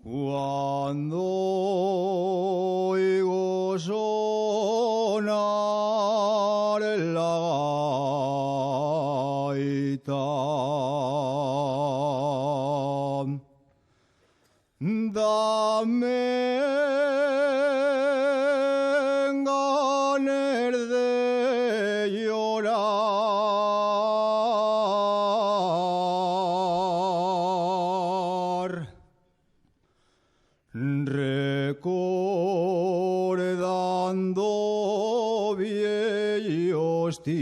Cuando oigo sonar la gaita, dame ganas de llorar, recordando viejos tiempos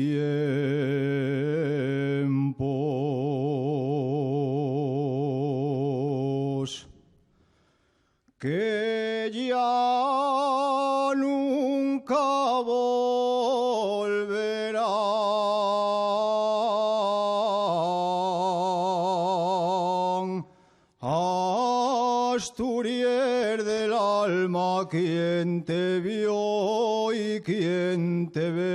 que ya nunca volverán. Asturias del alma, ¿quién te vio y quién te ve?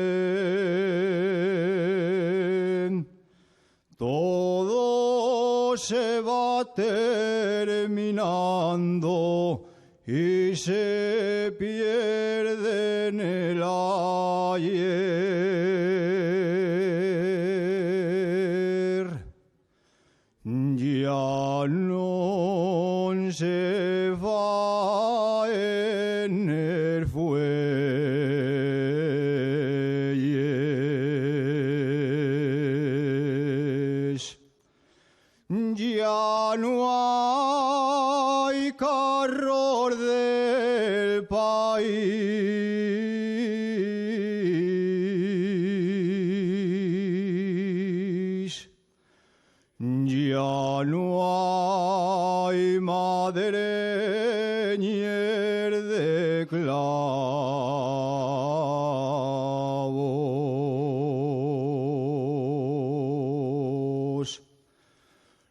Todo se va terminando y se pierde en el ayer. Ya no se va en el fuelles. Ya no hay carros del país. Ya no hay madreñer de clavos,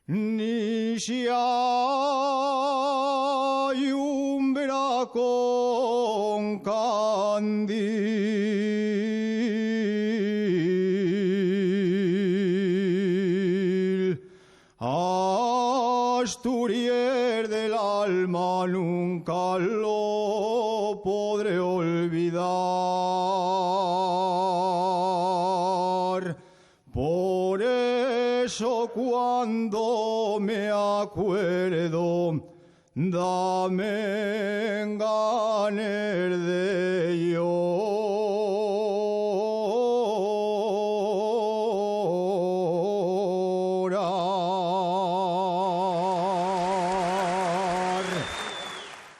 ni si hay umbra con candil. Asturias del alma, nunca lo podré olvidar. Por eso cuando me acuerdo, dame ganas de llorar.